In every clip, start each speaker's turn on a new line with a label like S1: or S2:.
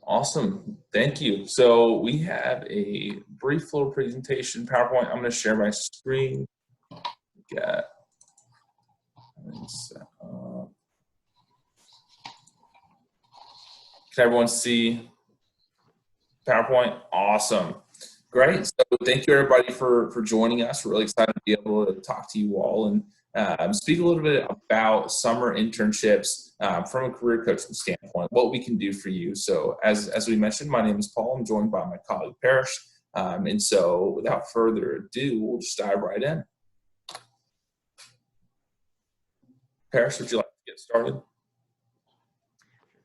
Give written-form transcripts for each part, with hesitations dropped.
S1: Awesome. Thank you. So we have a brief little presentation PowerPoint. I'm going to share my screen. Get, can everyone see PowerPoint? Awesome. Great. So thank you everybody for joining us. We're really excited to be able to talk to you all and speak a little bit about summer internships from a career coaching standpoint, what we can do for you. So as we mentioned, my name is Paul. I'm joined by my colleague Parrish. And so without further ado, we'll just dive right in. Parrish, would you like to get started?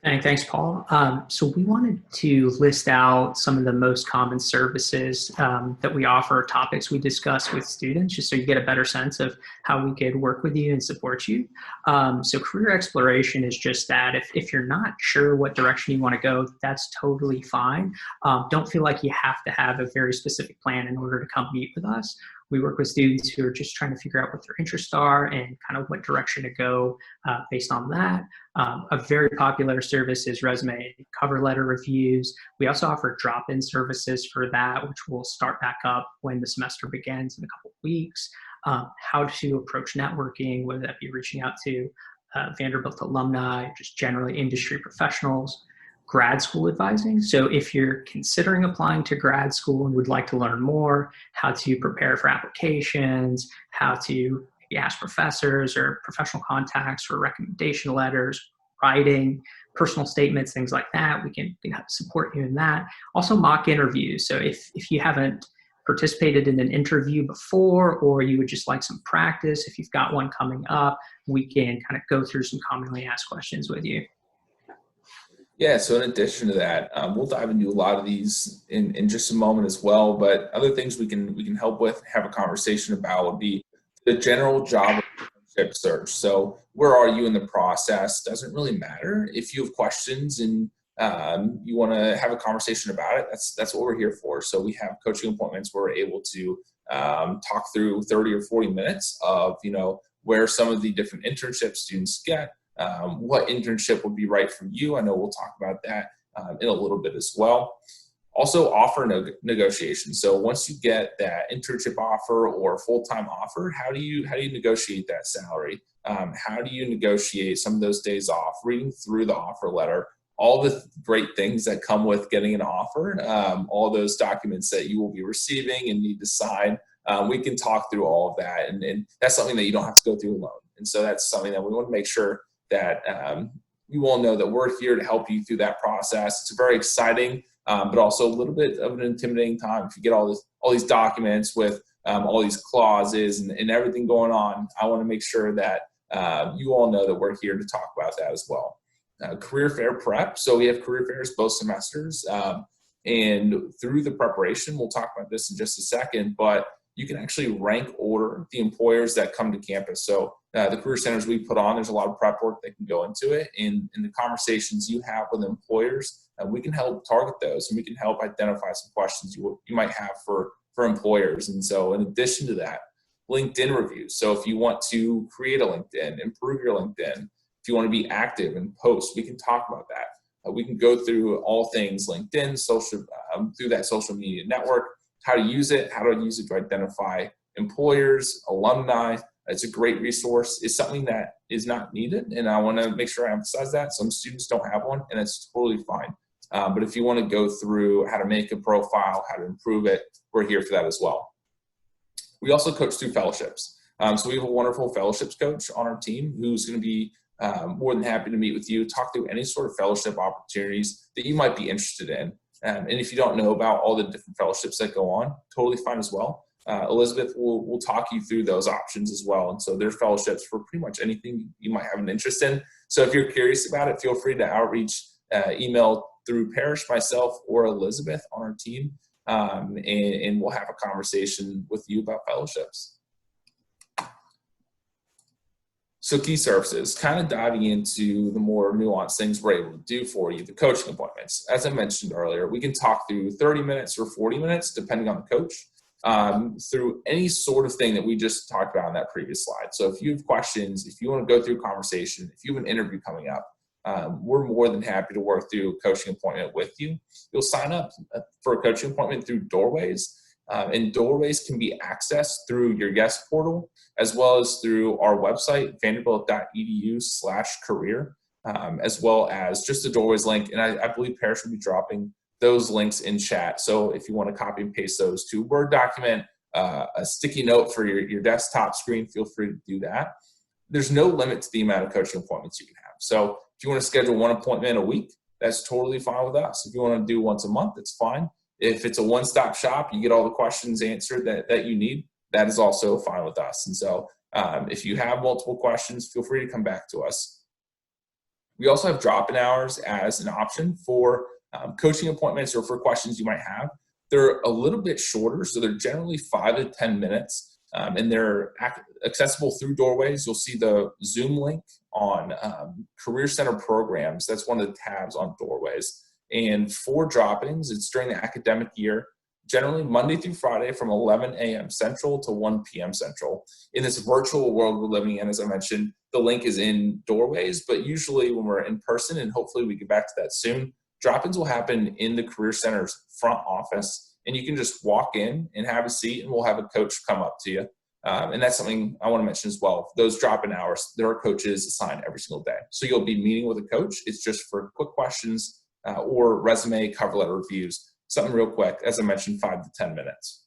S2: Thanks, Paul. So we wanted to list out some of the most common services that we offer, topics we discuss with students, just so you get a better sense of how we could work with you and support you. So career exploration is just that. If you're not sure what direction you want to go, that's totally fine. Don't feel like you have to have a very specific plan in order to come meet with us. We work with students who are just trying to figure out what their interests are and kind of what direction to go based on that. A very popular service is resume and cover letter reviews. We also offer drop-in services for that, which will start back up when the semester begins in a couple of weeks. How to approach networking, whether that be reaching out to Vanderbilt alumni, just generally industry professionals. Grad school advising. So if you're considering applying to grad school and would like to learn more, how to prepare for applications, how to ask professors or professional contacts for recommendation letters, writing, personal statements, things like that, we can support you in that. Also mock interviews. So if you haven't participated in an interview before, or you would just like some practice, if you've got one coming up, we can kind of go through some commonly asked questions with you.
S1: Yeah, so in addition to that, we'll dive into a lot of these in just a moment as well. But other things we can help with, have a conversation about would be the general job search. So where are you in the process? Doesn't really matter. If you have questions and you want to have a conversation about it, that's what we're here for. So we have coaching appointments where we're able to talk through 30 or 40 minutes of where some of the different internships students get. What internship would be right for you. I know we'll talk about that in a little bit as well. Also offer negotiation. So once you get that internship offer or full-time offer, how do you negotiate that salary? How do you negotiate some of those days off, reading through the offer letter, all the great things that come with getting an offer, all those documents that you will be receiving and need to sign. We can talk through all of that. And that's something that you don't have to go through alone. And so that's something that we want to make sure that you all know that we're here to help you through that process. It's very exciting, but also a little bit of an intimidating time. If you get all these documents with all these clauses and everything going on, I want to make sure that you all know that we're here to talk about that as well. Career fair prep. So we have career fairs both semesters, and through the preparation, we'll talk about this in just a second, but you can actually rank order the employers that come to campus. So the career centers we put on, there's a lot of prep work that can go into it. In the conversations you have with employers, we can help target those, and we can help identify some questions you might have for employers. And so in addition to that, LinkedIn reviews. So if you want to create a LinkedIn, improve your LinkedIn, if you want to be active and post, we can talk about that. We can go through all things LinkedIn, social, through that social media network, how to use it, how to use it to identify employers, alumni. It's a great resource. It's something that is not needed, and I want to make sure I emphasize that. Some students don't have one, and it's totally fine. But if you want to go through how to make a profile, how to improve it, we're here for that as well. We also coach through fellowships. So we have a wonderful fellowships coach on our team who's going to be more than happy to meet with you, talk through any sort of fellowship opportunities that you might be interested in. And if you don't know about all the different fellowships that go on, totally fine as well. Elizabeth will talk you through those options as well. And so there's fellowships for pretty much anything you might have an interest in. So if you're curious about it, feel free to outreach, email through Parrish, myself, or Elizabeth on our team, and we'll have a conversation with you about fellowships. So key services, kind of diving into the more nuanced things we're able to do for you, the coaching appointments. As I mentioned earlier, we can talk through 30 minutes or 40 minutes, depending on the coach, through any sort of thing that we just talked about on that previous slide. So if you have questions, if you want to go through a conversation, if you have an interview coming up, we're more than happy to work through a coaching appointment with you. You'll sign up for a coaching appointment through Doorways, and Doorways can be accessed through your Yes portal, as well as through our website, vanderbilt.edu/career, as well as just the Doorways link. And I believe Parrish will be dropping those links in chat. So if you want to copy and paste those to a Word document, a sticky note for your desktop screen, feel free to do that. There's no limit to the amount of coaching appointments you can have. So if you want to schedule one appointment a week, that's totally fine with us. If you want to do once a month, it's fine. If it's a one-stop shop, you get all the questions answered that you need, that is also fine with us. And so if you have multiple questions, feel free to come back to us. We also have drop-in hours as an option for coaching appointments or for questions you might have. They're a little bit shorter, so they're generally 5 to 10 minutes, and they're accessible through Doorways. You'll see the Zoom link on Career Center Programs. That's one of the tabs on Doorways. And for drop-ins, it's during the academic year, generally Monday through Friday from 11 a.m. Central to 1 p.m. Central. In this virtual world we're living in, as I mentioned, the link is in Doorways, but usually when we're in person, and hopefully we get back to that soon, drop-ins will happen in the Career Center's front office, and you can just walk in and have a seat, and we'll have a coach come up to you. And that's something I want to mention as well. Those drop-in hours, there are coaches assigned every single day. So you'll be meeting with a coach. It's just for quick questions or resume, cover letter reviews, something real quick, as I mentioned, 5 to 10 minutes.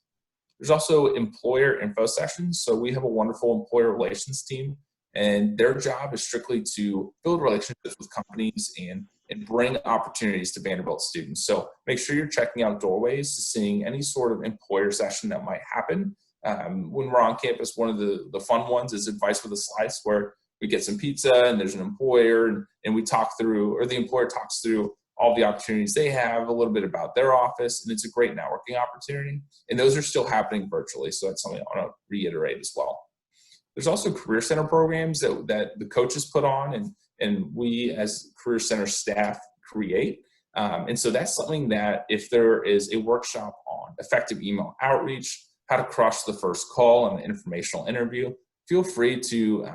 S1: There's also employer info sessions. So we have a wonderful employer relations team, and their job is strictly to build relationships with companies and bring opportunities to Vanderbilt students. So make sure you're checking out Doorways to seeing any sort of employer session that might happen. When we're on campus, one of the fun ones is Advice with a Slice, where we get some pizza and there's an employer and we talk through, or the employer talks through all the opportunities they have, a little bit about their office, and it's a great networking opportunity. And those are still happening virtually, so that's something I want to reiterate as well. There's also Career Center programs that the coaches put on and we as Career Center staff create. And so that's something that if there is a workshop on effective email outreach, how to crush the first call and the informational interview, feel free to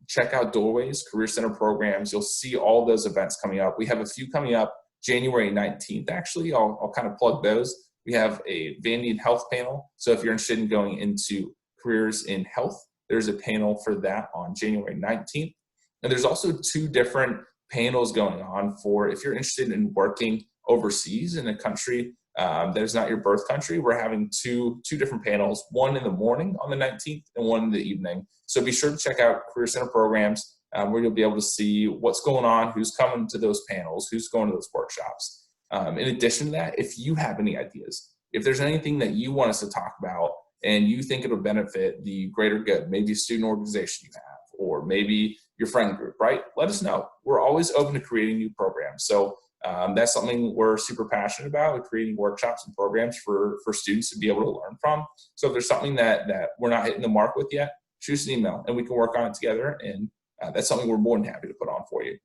S1: check out Doorways, Career Center programs. You'll see all those events coming up. We have a few coming up January 19th, actually. I'll kind of plug those. We have a Vandy Health panel. So if you're interested in going into careers in health, there's a panel for that on January 19th. And there's also 2 different panels going on for if you're interested in working overseas in a country that is not your birth country. We're having two different panels, one in the morning on the 19th and one in the evening. So be sure to check out Career Center programs where you'll be able to see what's going on, who's coming to those panels, who's going to those workshops. In addition to that, if you have any ideas, if there's anything that you want us to talk about and you think it'll benefit the greater good, maybe a student organization you have, or maybe your friend group, right? Let us know. We're always open to creating new programs. So that's something we're super passionate about, creating workshops and programs for students to be able to learn from. So if there's something that we're not hitting the mark with yet, shoot us an email and we can work on it together. And that's something we're more than happy to put on for you.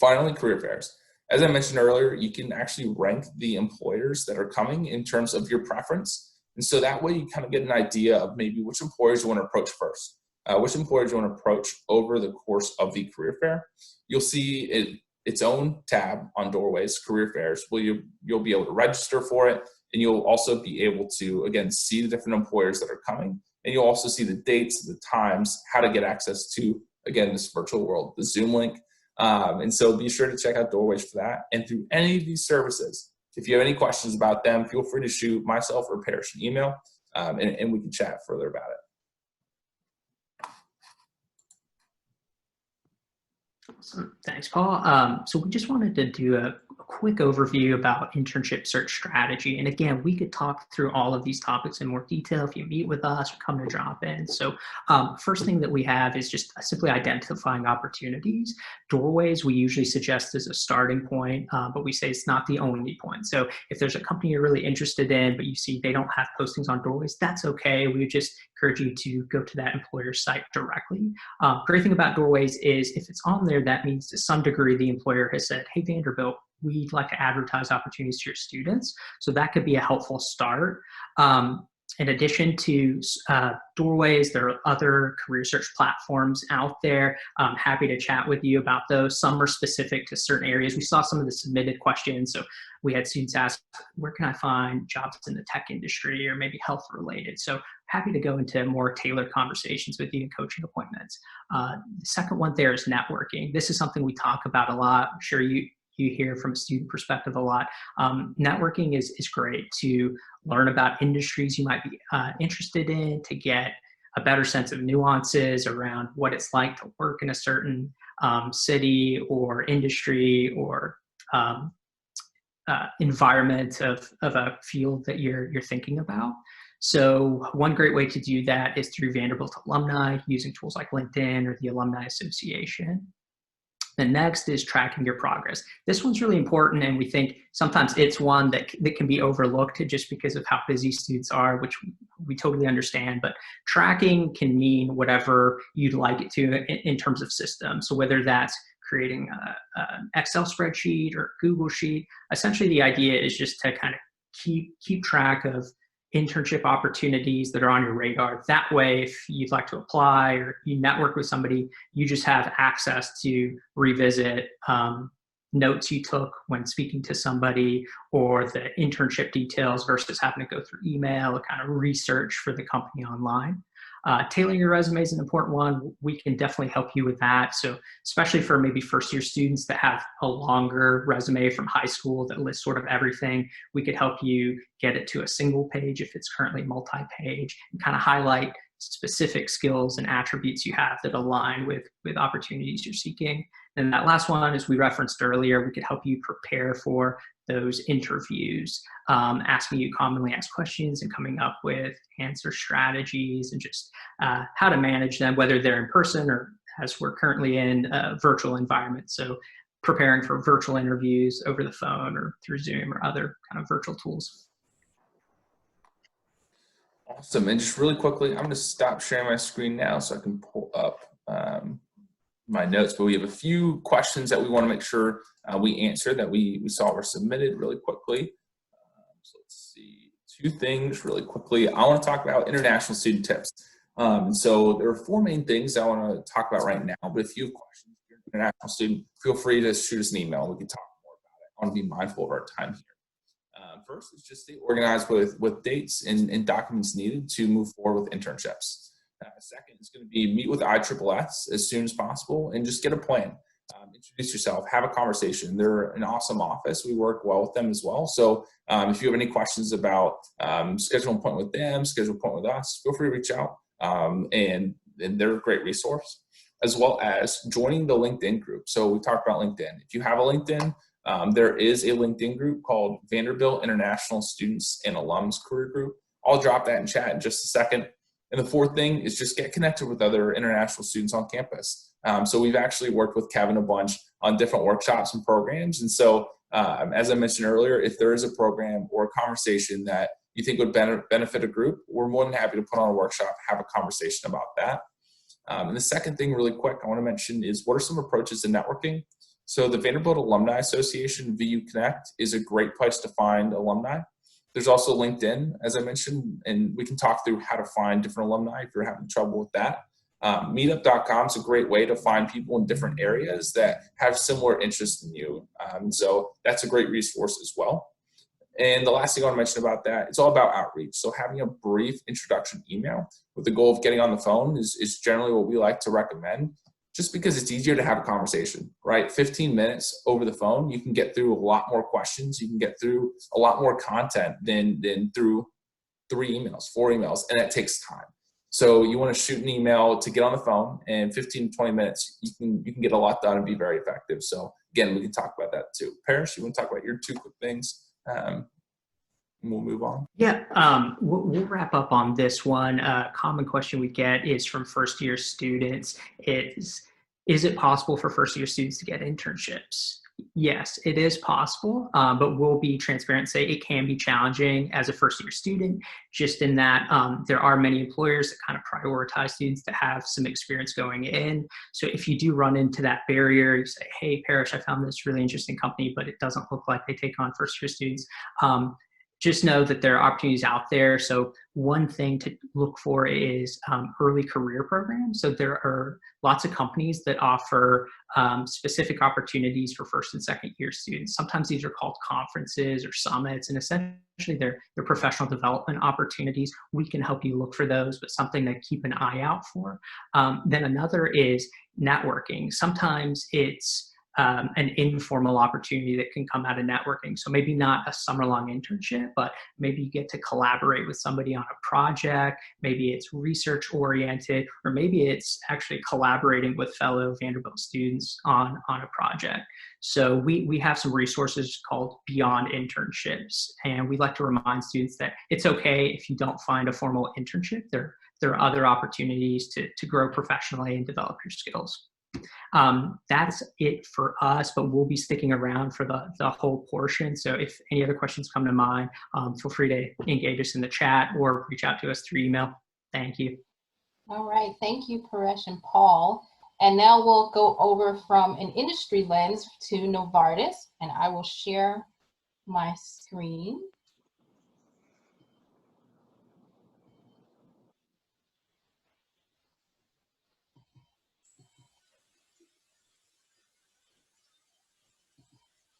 S1: Finally, career fairs. As I mentioned earlier, you can actually rank the employers that are coming in terms of your preference. And so that way you kind of get an idea of maybe which employers you want to approach first, which employers you want to approach over the course of the career fair. You'll see its own tab on Doorways, career fairs, where you'll be able to register for it. And you'll also be able to, again, see the different employers that are coming. And you'll also see the dates, the times, how to get access to, again, this virtual world, the Zoom link. And so be sure to check out Doorways for that. And through any of these services, if you have any questions about them, feel free to shoot myself or Parrish an email, and we can chat further about it.
S2: Awesome. Thanks, Paul. So we just wanted to do a quick overview about internship search strategy. And again, we could talk through all of these topics in more detail if you meet with us or come to drop in. So first thing that we have is just simply identifying opportunities. Doorways, we usually suggest as a starting point, but we say it's not the only point. So if there's a company you're really interested in, but you see they don't have postings on Doorways, that's okay. We just encourage you to go to that employer site directly. Great thing about Doorways is if it's on there, that means to some degree the employer has said, hey, Vanderbilt, we'd like to advertise opportunities to your students. So that could be a helpful start. In addition to Doorways, there are other career search platforms out there. I'm happy to chat with you about those. Some are specific to certain areas. We saw some of the submitted questions. So we had students ask, where can I find jobs in the tech industry or maybe health related? So happy to go into more tailored conversations with you and coaching appointments. The second one there is networking. This is something we talk about a lot. I'm sure you hear from a student perspective a lot. Networking is great to learn about industries you might be interested in, to get a better sense of nuances around what it's like to work in a certain city or industry or environment of a field that you're thinking about. So one great way to do that is through Vanderbilt alumni, using tools like LinkedIn or the Alumni Association. The next is tracking your progress. This one's really important, and we think sometimes it's one that can be overlooked just because of how busy students are, which we totally understand. But tracking can mean whatever you'd like it to in terms of systems. So whether that's creating an Excel spreadsheet or Google sheet, essentially the idea is just to kind of keep track of internship opportunities that are on your radar. That way, if you'd like to apply or you network with somebody, you just have access to revisit notes you took when speaking to somebody, or the internship details versus having to go through email or kind of research for the company online. Tailoring your resume is an important one. We can definitely help you with that. So especially for maybe first year students that have a longer resume from high school that lists sort of everything, we could help you get it to a single page if it's currently multi-page, and kind of highlight specific skills and attributes you have that align with opportunities you're seeking. And that last one, as we referenced earlier, we could help you prepare for those interviews, asking you commonly asked questions and coming up with answer strategies and just how to manage them, whether they're in person or, as we're currently in, a virtual environment. So preparing for virtual interviews over the phone or through Zoom or other kind of virtual tools.
S1: Awesome. And just really quickly, I'm going to stop sharing my screen now so I can pull up my notes, but we have a few questions that we want to make sure we answer that we saw were submitted really quickly. So let's see, two things really quickly. I want to talk about international student tips. So there are four main things I want to talk about right now, but if you have questions, if you're an international student, feel free to shoot us an email. We can talk more about it. I want to be mindful of our time here. First is just stay organized with dates and documents needed to move forward with internships. Second is going to be meet with ISSS as soon as possible and just get a plan. Introduce yourself, have a conversation. They're an awesome office. We work well with them as well. So if you have any questions about schedule an appointment with them, schedule an appointment with us, feel free to reach out. And they're a great resource, as well as joining the LinkedIn group. So we talked about LinkedIn. If you have a LinkedIn, there is a LinkedIn group called Vanderbilt International Students and Alums Career Group. I'll drop that in chat in just a second. And the fourth thing is just get connected with other international students on campus. So we've actually worked with Kevin a bunch on different workshops and programs. And so, as I mentioned earlier, if there is a program or a conversation that you think would benefit a group, we're more than happy to put on a workshop, have a conversation about that. And the second thing really quick I want to mention is what are some approaches to networking? So the Vanderbilt Alumni Association, VU Connect, is a great place to find alumni. There's also LinkedIn, as I mentioned, and we can talk through how to find different alumni if you're having trouble with that. Meetup.com is a great way to find people in different areas that have similar interests in you. So that's a great resource as well. And the last thing I want to mention about that, it's all about outreach. So having a brief introduction email with the goal of getting on the phone is generally what we like to recommend, just because it's easier to have a conversation, right? 15 minutes over the phone, you can get through a lot more questions. You can get through a lot more content than through 3 emails, 4 emails, and that takes time. So you want to shoot an email to get on the phone, and 15 to 20 minutes, you can get a lot done and be very effective. So again, we can talk about that too. Parrish, you want to talk about your 2 quick things? And we'll move on.
S2: Yeah, we'll wrap up on this one. A common question we get is from first-year students is it possible for first-year students to get internships? Yes, it is possible, but we'll be transparent and say it can be challenging as a first-year student, just in that there are many employers that kind of prioritize students that have some experience going in. So if you do run into that barrier, you say, hey, Parrish, I found this really interesting company, but it doesn't look like they take on first-year students. just know that there are opportunities out there. So one thing to look for is early career programs. So there are lots of companies that offer specific opportunities for first and second year students. Sometimes these are called conferences or summits, and essentially they're professional development opportunities. We can help you look for those, but something to keep an eye out for. Then another is networking. Sometimes it's an informal opportunity that can come out of networking. So maybe not a summer-long internship, but maybe you get to collaborate with somebody on a project. Maybe it's research-oriented, or maybe it's actually collaborating with fellow Vanderbilt students on a project. So we have some resources called Beyond Internships, and we like to remind students that it's okay if you don't find a formal internship. There are other opportunities to grow professionally and develop your skills. That's it for us, but we'll be sticking around for the whole portion. So if any other questions come to mind, feel free to engage us in the chat or reach out to us through email. Thank you.
S3: All right, thank you, Paresh and Paul. And now we'll go over from an industry lens to Novartis, and I will share my screen.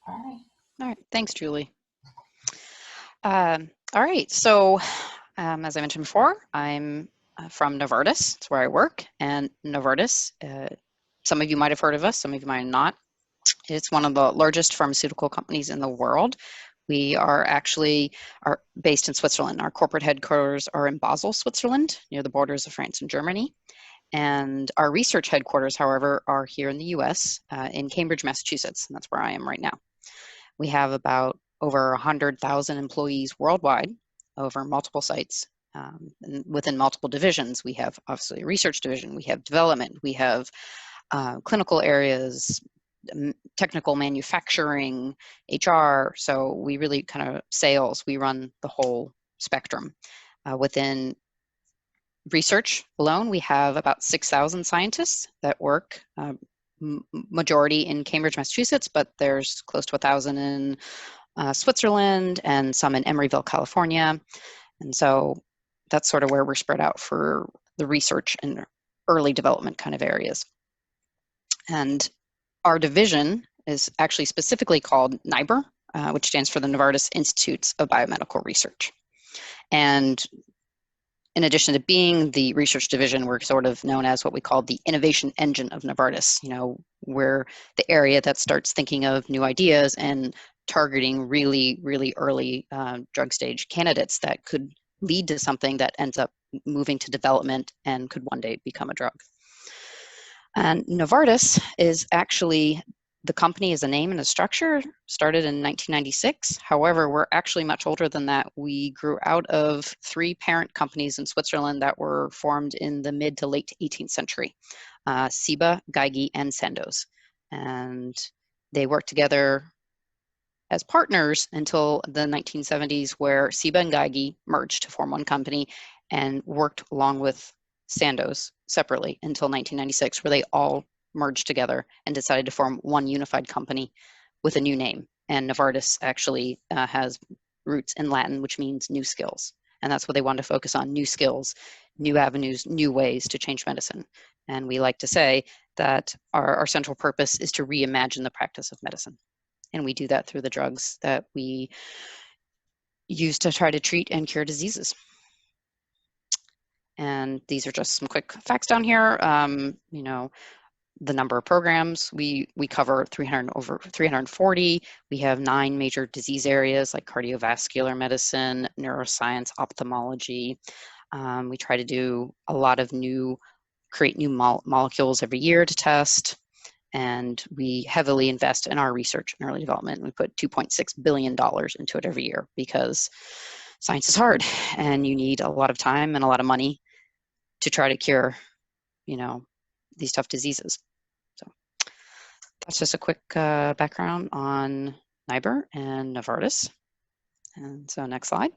S3: All right.
S4: All right, thanks, Julie. All right, so as I mentioned before, I'm from Novartis. It's where I work, and Novartis, some of you might have heard of us, some of you might not. It's one of the largest pharmaceutical companies in the world. We are based in Switzerland. Our corporate headquarters are in Basel, Switzerland, near the borders of France and Germany. And our research headquarters, however, are here in the US, in Cambridge, Massachusetts, and that's where I am right now. We have about over 100,000 employees worldwide over multiple sites, and within multiple divisions. We have obviously a research division, we have development, we have clinical areas, technical manufacturing, HR. So we really kind of sales, we run the whole spectrum. Within research alone, we have about 6,000 scientists that work, majority in Cambridge, Massachusetts, but there's close to 1,000 in Switzerland and some in Emeryville, California. And so that's sort of where we're spread out for the research and early development kind of areas. And our division is actually specifically called NIBR, which stands for the Novartis Institutes of Biomedical Research. And in addition to being the research division, we're sort of known as what we call the innovation engine of Novartis. You know, we're the area that starts thinking of new ideas and targeting really, really early drug stage candidates that could lead to something that ends up moving to development and could one day become a drug. And Novartis is actually, the company is a name and a structure, started in 1996. However, we're actually much older than that. We grew out of 3 parent companies in Switzerland that were formed in the mid to late 18th century, Ciba, Geigy, and Sandoz. And they worked together as partners until the 1970s, where Ciba and Geigy merged to form one company and worked along with Sandoz separately until 1996, where they all merged together and decided to form one unified company with a new name. And Novartis actually has roots in Latin, which means new skills. And that's what they wanted to focus on: new skills, new avenues, new ways to change medicine. And we like to say that our central purpose is to reimagine the practice of medicine. And we do that through the drugs that we use to try to treat and cure diseases. And these are just some quick facts down here. You know, the number of programs we cover, over 340. We have 9 major disease areas like cardiovascular medicine, neuroscience, ophthalmology. We try to do a lot of create new molecules every year to test. And we heavily invest in our research and early development. We put $2.6 billion into it every year because science is hard and you need a lot of time and a lot of money to try to cure, you know, these tough diseases. So that's just a quick background on NIBR and Novartis. And so next slide.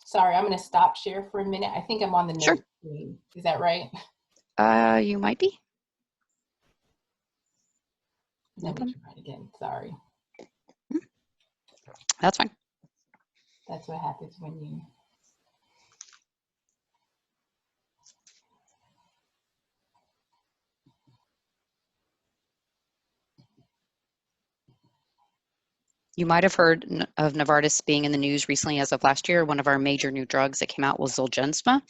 S3: Sorry, I'm going to stop share for a minute. I think I'm on the
S4: Sure.
S3: note screen. Is that right?
S4: You might be.
S3: Let me try it again. Sorry.
S4: That's fine.
S3: That's what happens when you.
S4: You might have heard of Novartis being in the news recently as of last year. One of our major new drugs that came out was Zolgensma,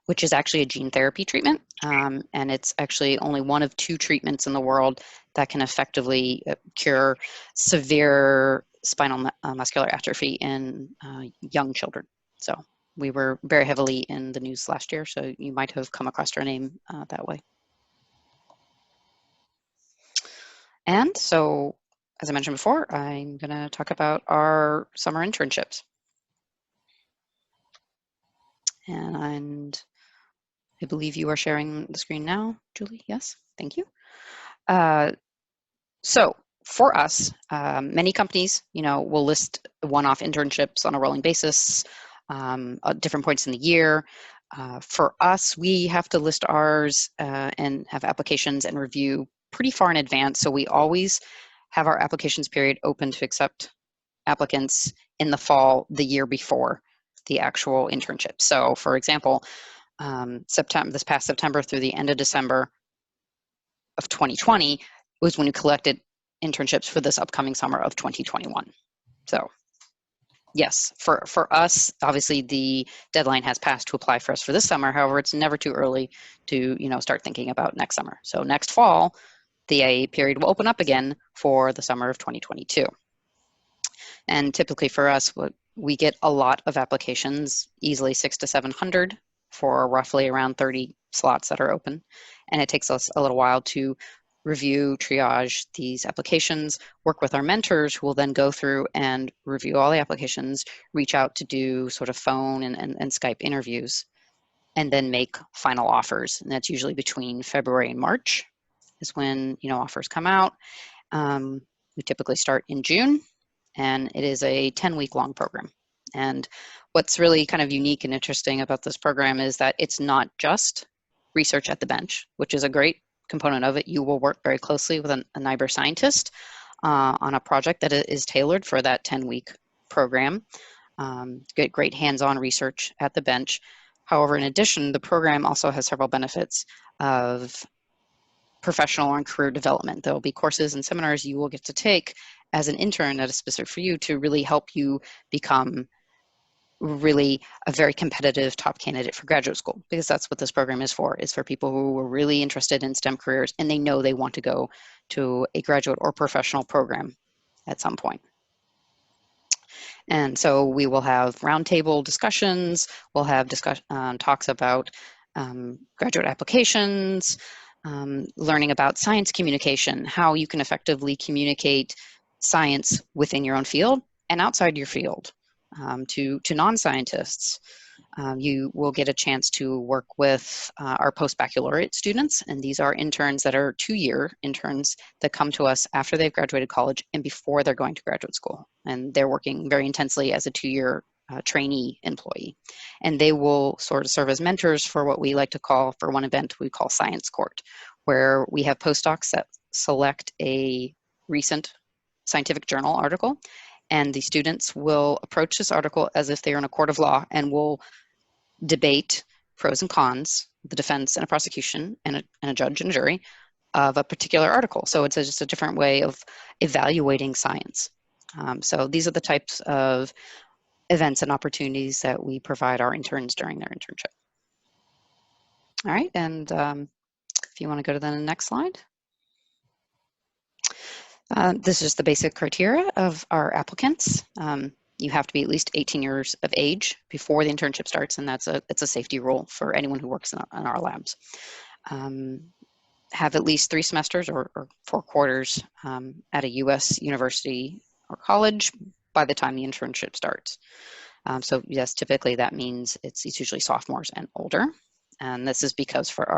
S4: which is actually a gene therapy treatment. And it's actually only one of 2 treatments in the world that can effectively cure severe spinal muscular atrophy in young children. So we were very heavily in the news last year, so you might have come across our name that way. And so, as I mentioned before, I'm going to talk about our summer internships. And I believe you are sharing the screen now, Julie. Yes, thank you. So for us, many companies, will list one-off internships on a rolling basis at different points in the year. For us, we have to list ours and have applications and review pretty far in advance. So we always have our applications period open to accept applicants in the fall the year before the actual internship. So for example, this past September through the end of December of 2020 was when we collected internships for this upcoming summer of 2021. So yes, for us, obviously the deadline has passed to apply for us for this summer. However, it's never too early to start thinking about next summer. So next fall, the IA period will open up again for the summer of 2022. And typically for us, we get a lot of applications, easily 600 to 700 for roughly around 30 slots that are open. And it takes us a little while to review, triage these applications, work with our mentors who will then go through and review all the applications, reach out to do sort of phone and Skype interviews, and then make final offers. And that's usually between February and March is when offers come out. We typically start in June, and it is a 10-week long program. And what's really kind of unique and interesting about this program is that it's not just research at the bench, which is a great component of it. You will work very closely with a NIBR scientist on a project that is tailored for that 10-week program. Get great hands-on research at the bench. However, in addition, the program also has several benefits of professional and career development. There will be courses and seminars you will get to take as an intern that is specific for you to really help you become really a very competitive top candidate for graduate school, because that's what this program is for people who are really interested in STEM careers and they know they want to go to a graduate or professional program at some point. And so we will have roundtable discussions, we'll have talks about graduate applications, learning about science communication, how you can effectively communicate science within your own field and outside your field to non-scientists. You will get a chance to work with our post-baccalaureate students, and these are interns that are 2-year interns that come to us after they've graduated college and before they're going to graduate school. And they're working very intensely as a 2-year trainee employee. And they will sort of serve as mentors for what we like to call, for one event we call Science Court, where we have postdocs that select a recent scientific journal article, and the students will approach this article as if they are in a court of law and will debate pros and cons, the defense and a prosecution and a judge and jury of a particular article. So it's just a different way of evaluating science. So these are the types of events and opportunities that we provide our interns during their internship. All right, and if you want to go to the next slide. This is the basic criteria of our applicants. You have to be at least 18 years of age before the internship starts, and it's a safety rule for anyone who works in our labs. Have at least 3 semesters or 4 quarters at a U.S. university or college by the time the internship starts. So yes, typically that means it's usually sophomores and older. And this is because for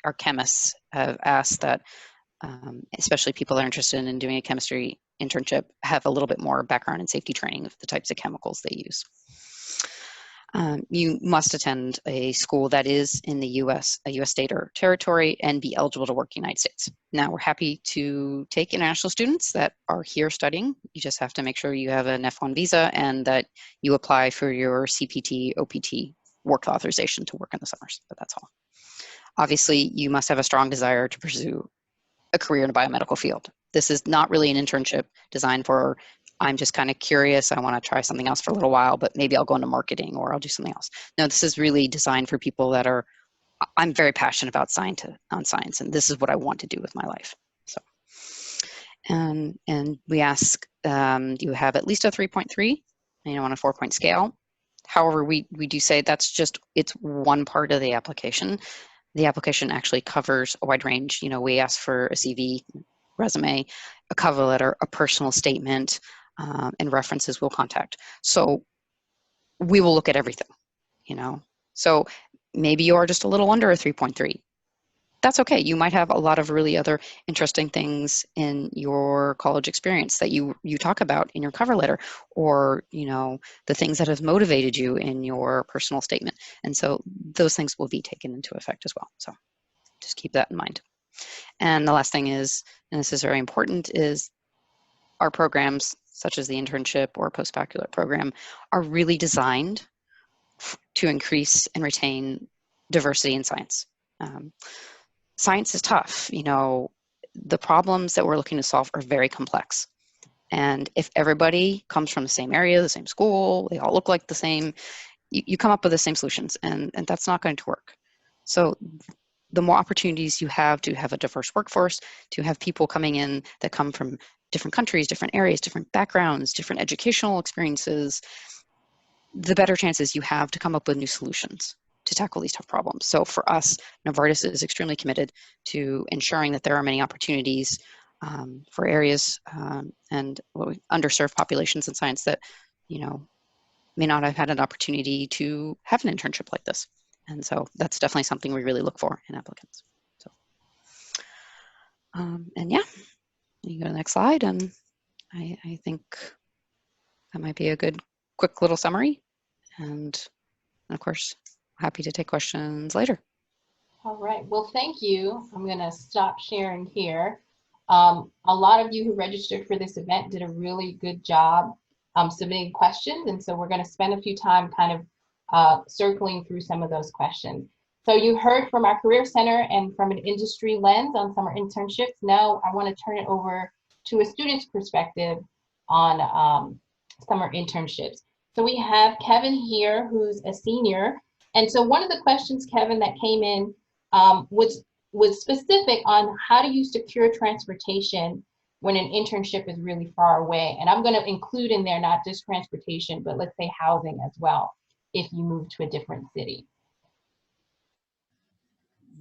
S4: our chemists have asked that especially people that are interested in doing a chemistry internship have a little bit more background in safety training of the types of chemicals they use. You must attend a school that is in the U.S., a U.S. state or territory, and be eligible to work in the United States. Now, we're happy to take international students that are here studying. You just have to make sure you have an F1 visa and that you apply for your CPT, OPT work authorization to work in the summers, but that's all. Obviously, you must have a strong desire to pursue a career in a biomedical field. This is not really an internship designed for, I'm just kind of curious, I want to try something else for a little while, but maybe I'll go into marketing or I'll do something else. No, this is really designed for people that are, I'm very passionate about science, and this is what I want to do with my life. So, and we ask you have at least a 3.3, on a 4-point scale. However, we do say that's just, it's one part of the application. The application actually covers a wide range. We ask for a CV, resume, a cover letter, a personal statement, and references we'll contact. So we will look at everything, So maybe you are just a little under a 3.3. That's okay. You might have a lot of really other interesting things in your college experience that you talk about in your cover letter, or, the things that have motivated you in your personal statement. And so those things will be taken into effect as well. So just keep that in mind. And the last thing is, and this is very important, is our programs, such as the internship or postbaccalaureate program, are really designed to increase and retain diversity in science. Science is tough. The problems that we're looking to solve are very complex. And if everybody comes from the same area, the same school, they all look like the same, you come up with the same solutions, and that's not going to work. So the more opportunities you have to have a diverse workforce, to have people coming in that come from different countries, different areas, different backgrounds, different educational experiences, the better chances you have to come up with new solutions to tackle these tough problems. So for us, Novartis is extremely committed to ensuring that there are many opportunities for areas and underserved populations in science that, may not have had an opportunity to have an internship like this. And so that's definitely something we really look for in applicants. So, and yeah, you go to the next slide, and I think that might be a good, quick little summary. And of course, happy to take questions later.
S3: All right. Well, thank you. I'm going to stop sharing here. A lot of you who registered for this event did a really good job submitting questions. And so we're going to spend a few time kind of circling through some of those questions. So you heard from our Career Center and from an industry lens on summer internships. Now I want to turn it over to a student's perspective on summer internships. So we have Kevin here, who's a senior. And so one of the questions, Kevin, that came in was specific on how do you secure transportation when an internship is really far away. And I'm going to include in there not just transportation, but let's say housing as well, if you move to a different city.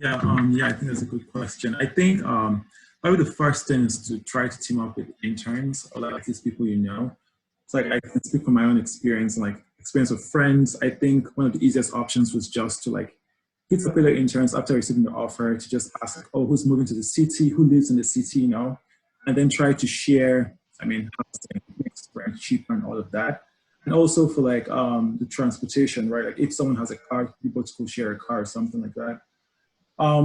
S5: Yeah, I think that's a good question. I think probably the first thing is to try to team up with interns or at least people It's like I can speak from my own experience and experience with friends. I think one of the easiest options was just to hit up with the interns after receiving the offer to just ask, oh, who's moving to the city, who lives in the city, and then try to share, housing, makes rent cheaper and all of that. And also for the transportation, right? If someone has a car, people could share a car or something like that.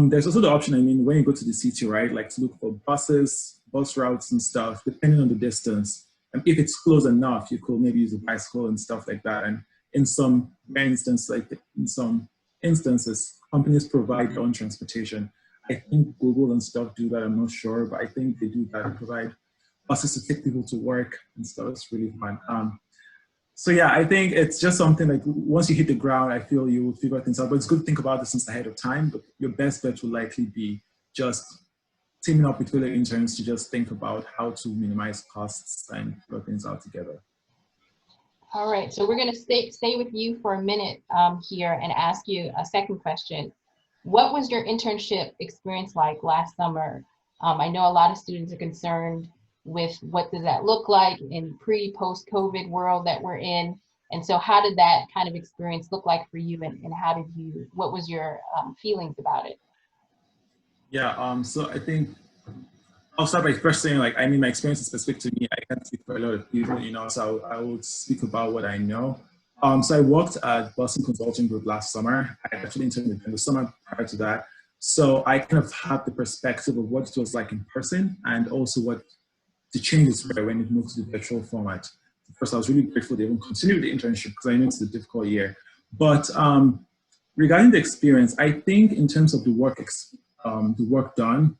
S5: There's also the option, when you go to the city, right? To look for buses, bus routes and stuff, depending on the distance. And if it's close enough, you could maybe use a bicycle and stuff like that. And in some instances, companies provide their own transportation. I think Google and stuff do that, I'm not sure, but I think they do that and provide buses to take people to work and stuff. It's really fun. So yeah, I think it's just something once you hit the ground, I feel you will figure things out. But it's good to think about this since ahead of time. But your best bet will likely be just teaming up with fellow interns to just think about how to minimize costs and figure things out together.
S3: All right, so we're going to stay with you for a minute here and ask you a second question. What was your internship experience like last summer? I know a lot of students are concerned with what does that look like in pre-post-COVID world that we're in. And so how did that kind of experience look like for you, and what was your feelings about it?
S5: Yeah, so I think I'll start by first saying my experience is specific to me. I can't speak for a lot of people, so I will speak about what I know. So I worked at Boston Consulting Group last summer. I actually interned with them the summer prior to that. So I kind of had the perspective of what it was like in person and also what the changes were when it moved to the virtual format. First, I was really grateful they even continued the internship because I know it's a difficult year. But regarding the experience, I think in terms of the work done,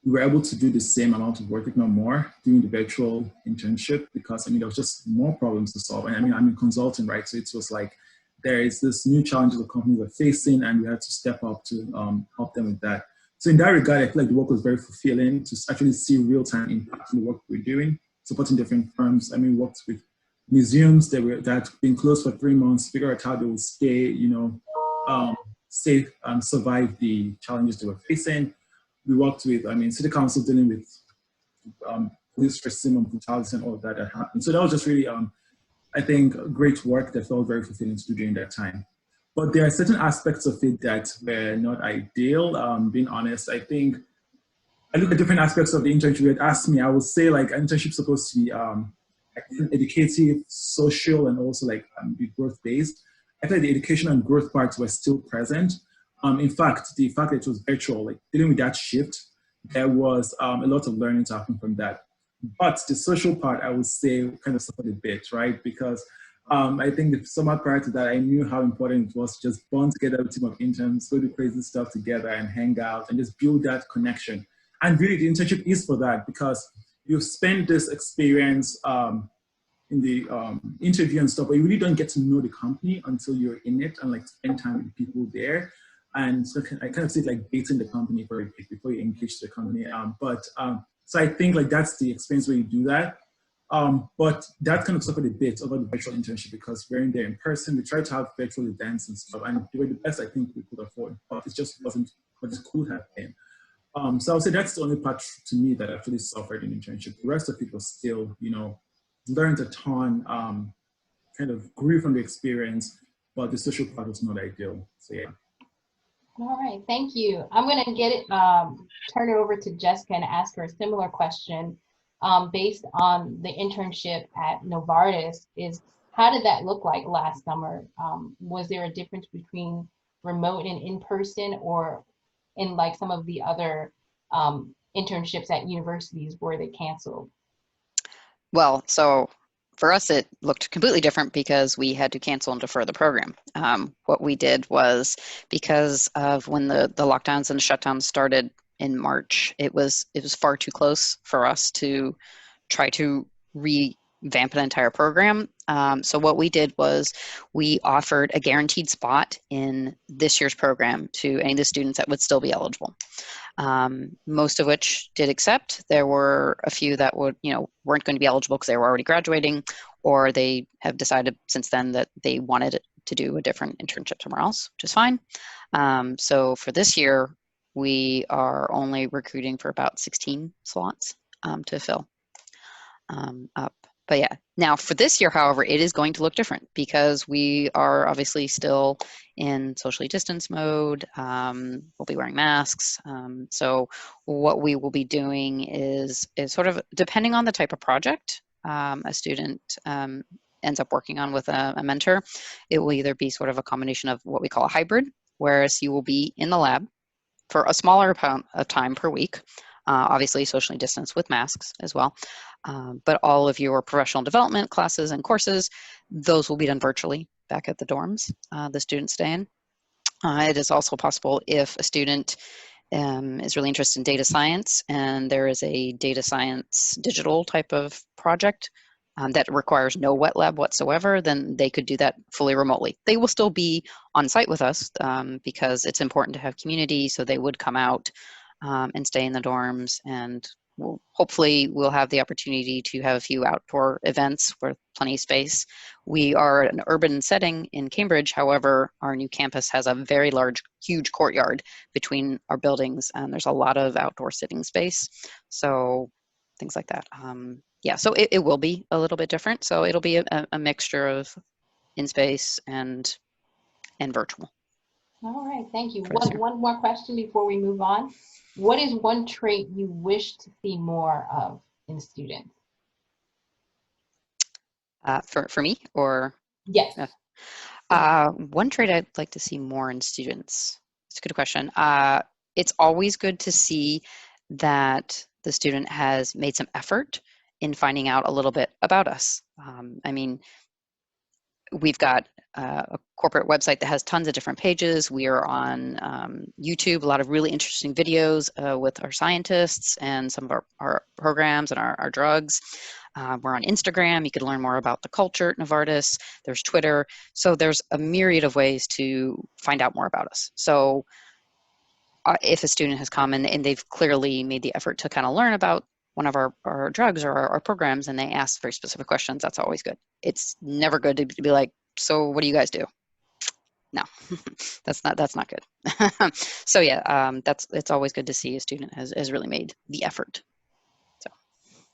S5: we were able to do the same amount of work, if not more, during the virtual internship because, I mean, there was just more problems to solve. And I mean, I'm in consulting, right? So it was like, there is this new challenges that companies are facing and we had to step up to help them with that. So in that regard, I feel like the work was very fulfilling to actually see real-time impact in the work we're doing, supporting different firms. I mean, worked with museums that had been closed for 3 months, figure out how they would stay, safe and survive the challenges they were facing. We worked with, I mean, City Council dealing with police racism and brutality and all of that happened. So that was just really, I think, great work that felt very fulfilling to do during that time. But there are certain aspects of it that were not ideal. Being honest, I think I look at different aspects of the internship. You had asked me, I would say like an internship is supposed to be educative, social, and also like be growth based. I think the education and growth parts were still present. In fact, the fact that it was virtual, like dealing with that shift, there was a lot of learning to happen from that. But the social part, I would say, kind of suffered a bit, right? Because I think the summer prior to that, I knew how important it was to just bond together with a team of interns, go do crazy stuff together and hang out and just build that connection. And really, the internship is for that because you spend this experience in the interview and stuff, but you really don't get to know the company until you're in it and like spend time with people there. And so I kind of see it like dating the company for a bit before you engage the company. So I think like that's the experience where you do that. But that kind of suffered a bit over the virtual internship because we're in there in person. We tried to have virtual events and stuff, and they were the best I think we could afford, but it just wasn't what it could have been. So I would say that's the only part to me that actually suffered in internship. The rest of it was still, learned a ton, kind of grew from the experience, but the social part was not ideal. So yeah.
S3: All right, thank you. I'm going to turn it over to Jessica and ask her a similar question based on the internship at Novartis. How did that look like last summer? Was there a difference between remote and in-person, or in like some of the other internships at universities were they canceled?
S4: Well, so for us, it looked completely different because we had to cancel and defer the program. What we did was, because of when the lockdowns and the shutdowns started in March, it was far too close for us to try to revamp an entire program. So what we did was we offered a guaranteed spot in this year's program to any of the students that would still be eligible. Most of which did accept. There were a few that weren't going to be eligible because they were already graduating, or they have decided since then that they wanted to do a different internship somewhere else, which is fine. So for this year, we are only recruiting for about 16 slots to fill up. But yeah, now for this year, however, it is going to look different because we are obviously still in socially distance mode. We'll be wearing masks. So what we will be doing is sort of depending on the type of project a student ends up working on with a mentor, it will either be sort of a combination of what we call a hybrid, whereas you will be in the lab for a smaller amount of time per week, obviously socially distanced with masks as well. But all of your professional development classes and courses, those will be done virtually back at the dorms the students stay in. It is also possible if a student is really interested in data science and there is a data science digital type of project that requires no wet lab whatsoever, then they could do that fully remotely. They will still be on site with us because it's important to have community, so they would come out and stay in the dorms, and hopefully we'll have the opportunity to have a few outdoor events with plenty of space. We are an urban setting in Cambridge. However, our new campus has a very large, huge courtyard between our buildings, and there's a lot of outdoor sitting space. So things like that. Yeah, so it will be a little bit different. So it'll be a mixture of in space and virtual.
S3: All right, thank you. One more question before we move on. What is one trait you wish to see more of in students?
S4: For me, or?
S3: Yes.
S4: One trait I'd like to see more in students. It's a good question. It's always good to see that the student has made some effort in finding out a little bit about us. I mean, we've got a corporate website that has tons of different pages. We are on YouTube, a lot of really interesting videos with our scientists and some of our programs and our drugs. We're on Instagram. You can learn more about the culture at Novartis. There's Twitter. So there's a myriad of ways to find out more about us. So if a student has come and they've clearly made the effort to kind of learn about one of our drugs or our programs and they ask very specific questions, that's always good. It's never good to be like, so what do you guys do? No, that's not good. So yeah, it's always good to see a student has really made the effort. So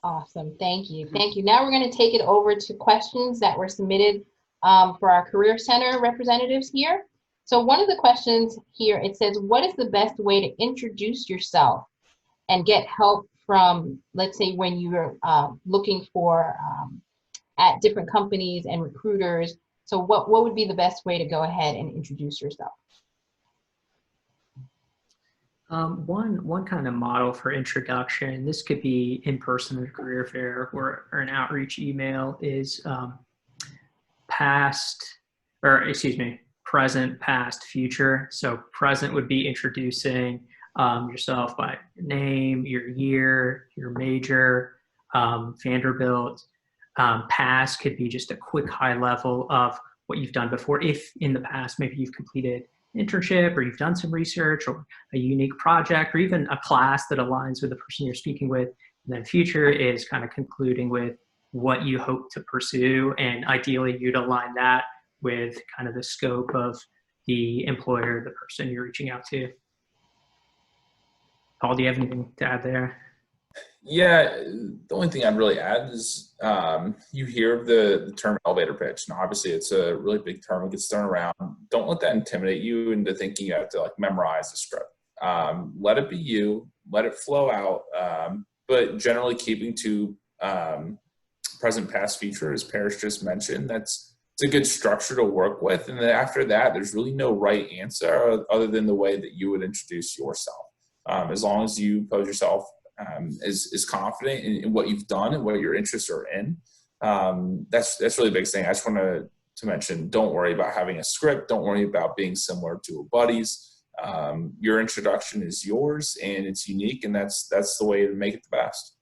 S3: awesome, thank you. Now we're going to take it over to questions that were submitted for our Career Center representatives here. So one of the questions here, it says, what is the best way to introduce yourself and get help from, let's say, when you're looking for at different companies and recruiters? So what would be the best way to go ahead and introduce yourself?
S2: One kind of model for introduction, this could be in person at a career fair or an outreach email, is present, past, future. So present would be introducing yourself by your name, your year, your major, Vanderbilt. Past could be just a quick high level of what you've done before. If in the past, maybe you've completed an internship or you've done some research or a unique project or even a class that aligns with the person you're speaking with. And then future is kind of concluding with what you hope to pursue. And ideally you'd align that with kind of the scope of the employer, the person you're reaching out to. Paul, do you have anything to add there?
S1: Yeah, the only thing I'd really add is you hear the term elevator pitch, and obviously it's a really big term. It gets thrown around. Don't let that intimidate you into thinking you have to like memorize the script. Let it be you. Let it flow out. But generally keeping to present, past, future, as Parrish just mentioned, it's a good structure to work with. And then after that, there's really no right answer other than the way that you would introduce yourself. As long as you pose yourself is confident in what you've done and what your interests are in. That's really a big thing. I just want to mention, don't worry about having a script. Don't worry about being similar to a buddy's. Your introduction is yours and it's unique, and that's the way to make it the best.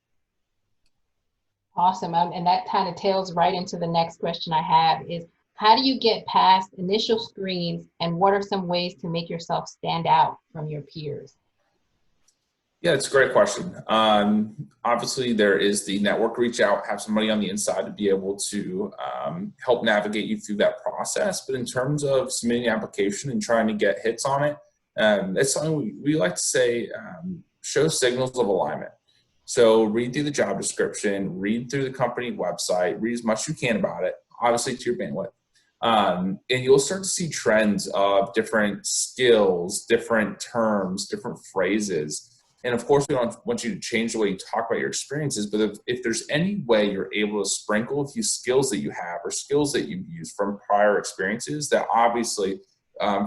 S3: Awesome. And that kind of tails right into the next question I have is, how do you get past initial screens, and what are some ways to make yourself stand out from your peers?
S1: Yeah, it's a great question. Obviously, there is the network reach out, have somebody on the inside to be able to help navigate you through that process. But in terms of submitting an application and trying to get hits on it, it's something we like to say, show signals of alignment. So read through the job description, read through the company website, read as much as you can about it, obviously to your bandwidth. And you'll start to see trends of different skills, different terms, different phrases. And of course, we don't want you to change the way you talk about your experiences, but if there's any way you're able to sprinkle a few skills that you have or skills that you've used from prior experiences that obviously,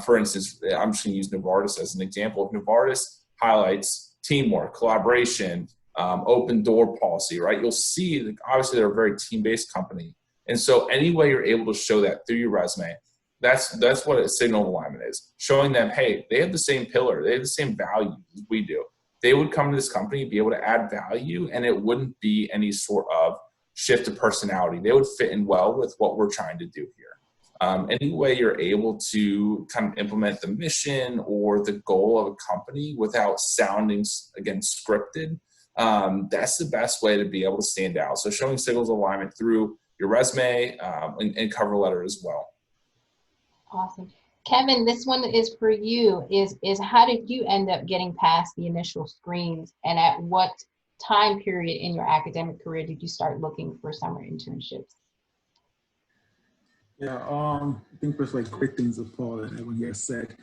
S1: for instance, I'm just going to use Novartis as an example. If Novartis highlights teamwork, collaboration, open door policy, right? You'll see that obviously they're a very team-based company. And so any way you're able to show that through your resume, that's what a signal of alignment is. Showing them, hey, they have the same pillar, they have the same values as we do. They would come to this company, be able to add value, and it wouldn't be any sort of shift of personality. They would fit in well with what we're trying to do here. Any way you're able to kind of implement the mission or the goal of a company without sounding, again, scripted, that's the best way to be able to stand out. So showing signals of alignment through your resume and cover letter as well.
S3: Awesome. Kevin, this one is for you, is how did you end up getting past the initial screens, and at what time period in your academic career did you start looking for summer internships?
S5: Yeah, I think there's like great things that Paul and everyone here said.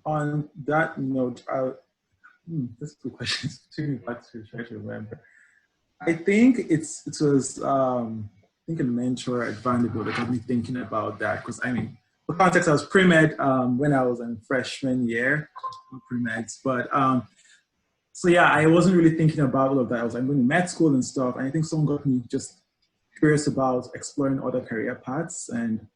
S5: On that note, this is a good question. It's taking me back to try to remember. I think it was I think a mentor at Vanderbilt that got me thinking about that, because I mean, for context, I was pre-med when I was in freshman year, pre-meds. But so yeah, I wasn't really thinking about all of that. I was like going to med school and stuff. And I think someone got me just curious about exploring other career paths. And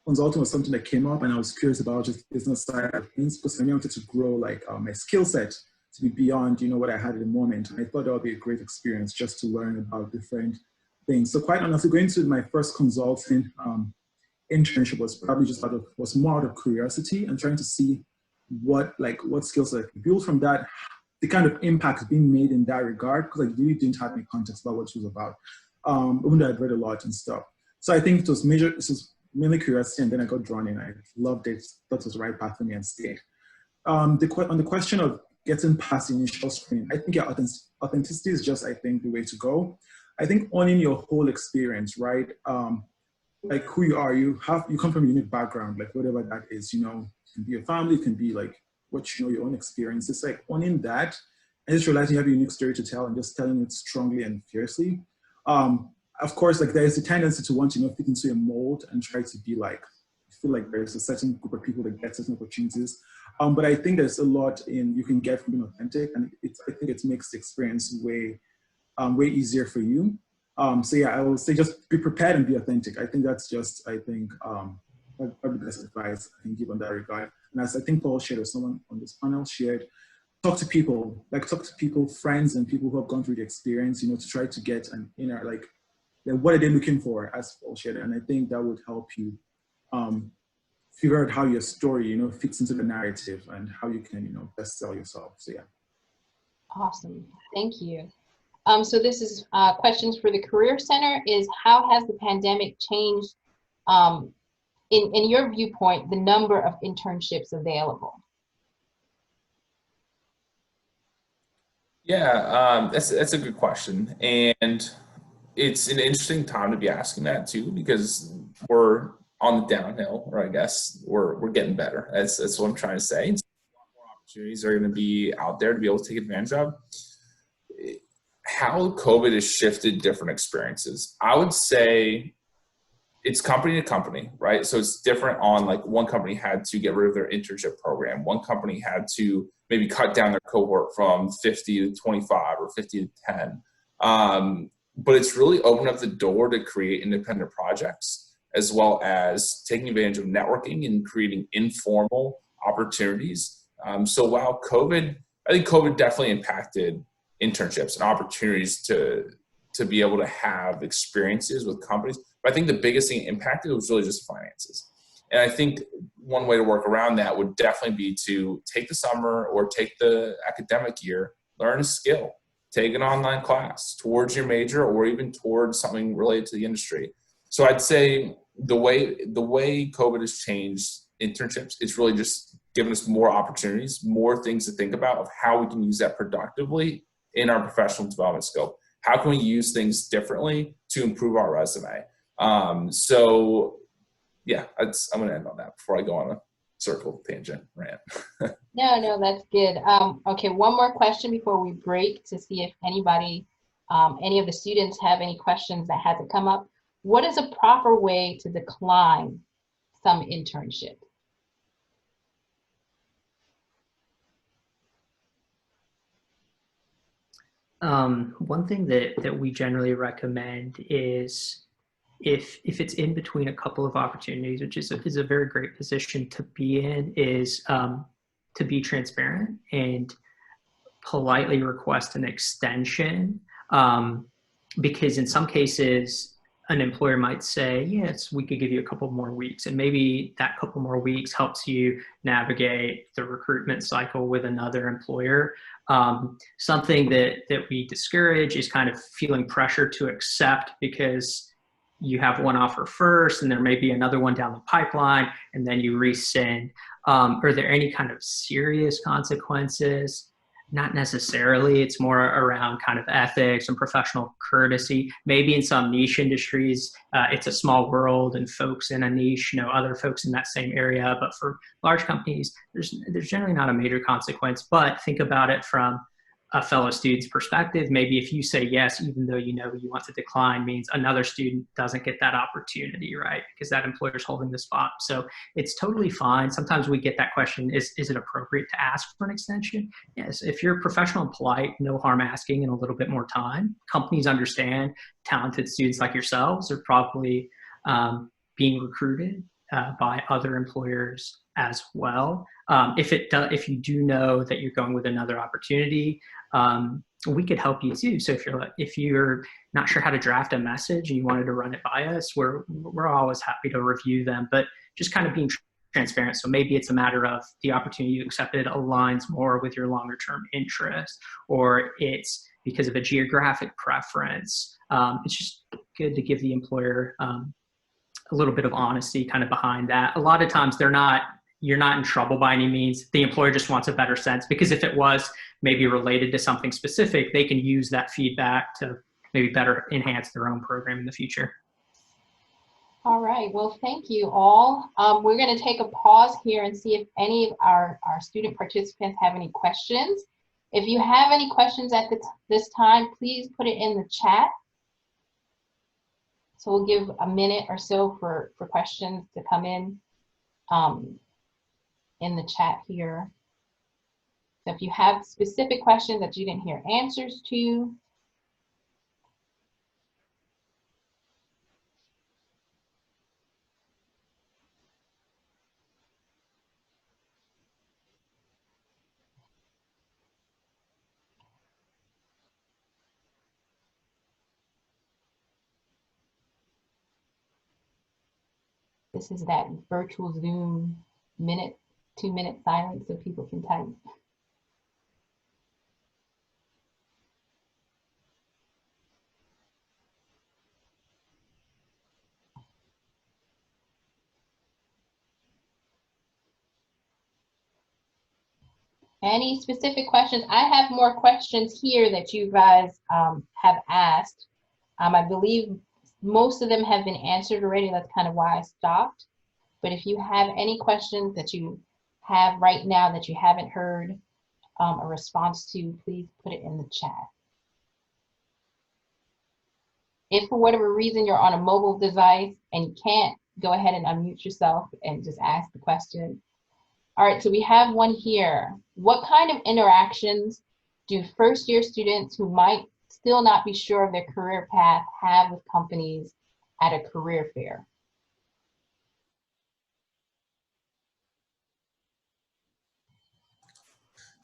S5: consulting was something that came up, and I was curious about just business side of things because I wanted to grow like my skill set to be beyond, you know, what I had at the moment. And I thought that would be a great experience just to learn about different things. So quite honestly, going to my first consulting internship was probably just was more out of curiosity and trying to see what skills I could build from that, the kind of impact being made in that regard, because I really didn't have any context about what it was about, even though I'd read a lot and stuff. So I think it was mainly curiosity, and then I got drawn in. I loved it, thought it was the right path for me, and stayed. On the question of getting past the initial screen, I think authenticity is just, I think, the way to go. I think owning your whole experience, right? Like who you are, you come from a unique background, like whatever that is, you know, it can be your family, it can be like what you know, your own experience. It's like owning that and just realizing you have a unique story to tell and just telling it strongly and fiercely. Of course, like there's a tendency to want to, you know, fit into a mold and try to be like, I feel like there's a certain group of people that get certain opportunities. But I think there's a lot you can get from being authentic, and I think it makes the experience way easier for you. So yeah, I will say just be prepared and be authentic. I think that's just, probably the best advice I can give on that regard. And as I think Paul shared, or someone on this panel shared, talk to people, friends and people who have gone through the experience, you know, to try to get an inner, like, what are they looking for, as Paul shared. And I think that would help you figure out how your story, you know, fits into the narrative and how you can, you know, best sell yourself. So yeah.
S3: Awesome, thank you. So this is questions for the Career Center is, how has the pandemic changed, in your viewpoint, the number of internships available?
S1: Yeah, that's a good question. And it's an interesting time to be asking that too, because we're on the downhill, or I guess we're getting better. That's what I'm trying to say. And so a lot more opportunities are going to be out there to be able to take advantage of. How COVID has shifted different experiences, I would say it's company to company, right? So it's different on, like, one company had to get rid of their internship program. One company had to maybe cut down their cohort from 50 to 25 or 50 to 10. But it's really opened up the door to create independent projects, as well as taking advantage of networking and creating informal opportunities. So while I think COVID definitely impacted internships and opportunities to be able to have experiences with companies. But I think the biggest thing impacted was really just finances. And I think one way to work around that would definitely be to take the summer or take the academic year, learn a skill, take an online class towards your major or even towards something related to the industry. So I'd say the way COVID has changed internships, it's really just given us more opportunities, more things to think about of how we can use that productively in our professional development scope. How can we use things differently to improve our resume? So yeah, I'm going to end on that before I go on a circle tangent rant.
S3: No, that's good. Okay, one more question before we break to see if anybody, any of the students have any questions that hasn't come up. What is a proper way to decline some internship?
S2: One thing that we generally recommend is, if it's in between a couple of opportunities, which is a very great position to be in, is to be transparent and politely request an extension, because in some cases an employer might say, yes, we could give you a couple more weeks, and maybe that couple more weeks helps you navigate the recruitment cycle with another employer. Something that we discourage is kind of feeling pressure to accept because you have one offer first and there may be another one down the pipeline, and then you rescind. Are there any kind of serious consequences? Not necessarily. It's more around kind of ethics and professional courtesy. Maybe in some niche industries, it's a small world and folks in a niche know other folks in that same area. But for large companies, there's generally not a major consequence. But think about it from a fellow student's perspective, maybe if you say yes, even though you know you want to decline, means another student doesn't get that opportunity, right? Because that employer's holding the spot. So it's totally fine. Sometimes we get that question, is it appropriate to ask for an extension? Yes, if you're professional and polite, no harm asking in a little bit more time. Companies understand talented students like yourselves are probably being recruited by other employers as well. If you do know that you're going with another opportunity, we could help you too. So if you're not sure how to draft a message and you wanted to run it by us, we're always happy to review them, but just kind of being transparent. So maybe it's a matter of the opportunity you accepted aligns more with your longer term interest, or it's because of a geographic preference. It's just good to give the employer a little bit of honesty kind of behind that. A lot of times you're not in trouble by any means. The employer just wants a better sense, because if it was maybe related to something specific, they can use that feedback to maybe better enhance their own program in the future.
S3: All right, well, thank you all. We're gonna take a pause here and see if any of our student participants have any questions. If you have any questions at this time, please put it in the chat. So we'll give a minute or so for questions to come in the chat here. So if you have specific questions that you didn't hear answers to, this is that virtual Zoom 2-minute silence so people can type. Any specific questions? I have more questions here that you guys have asked. I believe most of them have been answered already. That's kind of why I stopped. But if you have any questions that you have right now that you haven't heard a response to, please put it in the chat. If for whatever reason you're on a mobile device and you can't, go ahead and unmute yourself and just ask the question. All right, so we have one here. What kind of interactions do first-year students who might still not be sure of their career path have with companies at a career fair?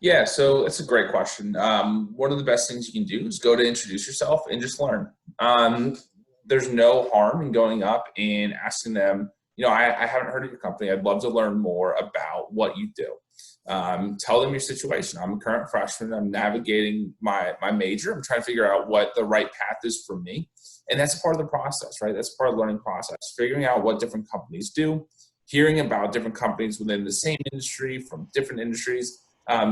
S1: Yeah, so it's a great question. One of the best things you can do is go to introduce yourself and just learn. There's no harm in going up and asking them, I haven't heard of your company. I'd love to learn more about what you do. Tell them your situation. I'm a current freshman. I'm navigating my major. I'm trying to figure out what the right path is for me. And that's a part of the process, right? That's part of the learning process, figuring out what different companies do, hearing about different companies within the same industry from different industries.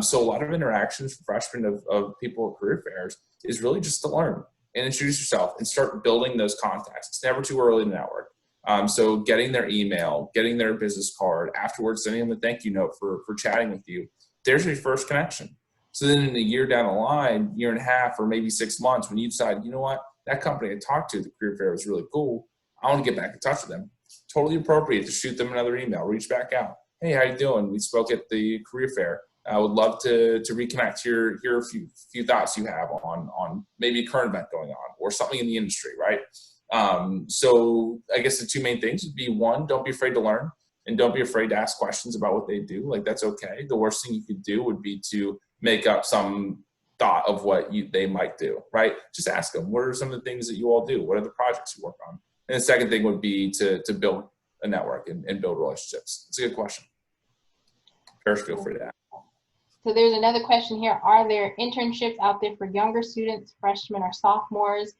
S1: So a lot of interactions for freshmen of people at career fairs is really just to learn and introduce yourself and start building those contacts. It's never too early to network. So getting their email, getting their business card, afterwards sending them a thank you note for chatting with you. There's your first connection. So then in a year down the line, year and a half, or maybe 6 months, when you decide, you know what, that company I talked to at the career fair was really cool, I want to get back in touch with them. Totally appropriate to shoot them another email, reach back out. Hey, how you doing? We spoke at the career fair. I would love to reconnect, hear a few thoughts you have on maybe a current event going on or something in the industry, right? So I guess the two main things would be, one, don't be afraid to learn and don't be afraid to ask questions about what they do. Like, that's okay. The worst thing you could do would be to make up some thought of what they might do, right? Just ask them, what are some of the things that you all do? What are the projects you work on? And the second thing would be to build a network and build relationships. It's a good question. First, feel free to ask.
S3: So there's another question here. Are there internships out there for younger students, freshmen or sophomores?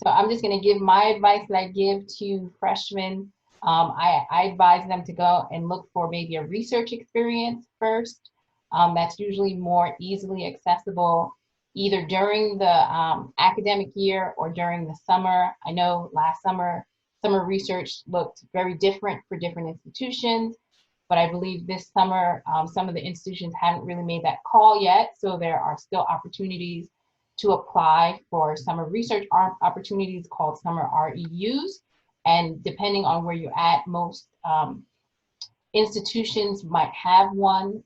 S3: So I'm just going to give my advice that I give to freshmen. I advise them to go and look for maybe a research experience first. That's usually more easily accessible either during the academic year or during the summer. I know last summer research looked very different for different institutions. But I believe this summer, some of the institutions haven't really made that call yet. So there are still opportunities to apply for summer research opportunities called summer REUs. And depending on where you're at, most institutions might have one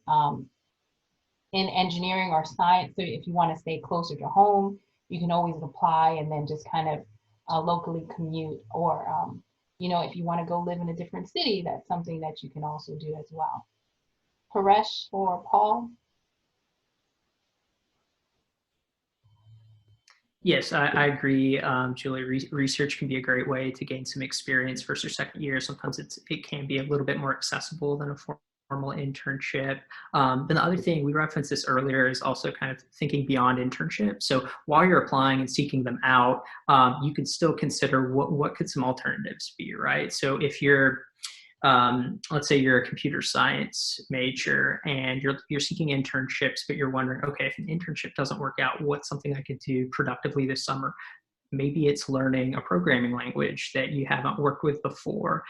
S3: in engineering or science. So if you want to stay closer to home, you can always apply and then just kind of locally commute. Or, you know, if you want to go live in a different city, that's something that you can also do as well. Paresh or Paul?
S2: Yes, I agree, Julie. Research can be a great way to gain some experience first or second year. Sometimes it can be a little bit more accessible than a formal internship. Then the other thing, we referenced this earlier, is also kind of thinking beyond internship. So while you're applying and seeking them out, you can still consider what could some alternatives be, right? So if you're let's say you're a computer science major and you're seeking internships, but you're wondering, okay, if an internship doesn't work out, what's something I could do productively this summer? Maybe it's learning a programming language that you haven't worked with before.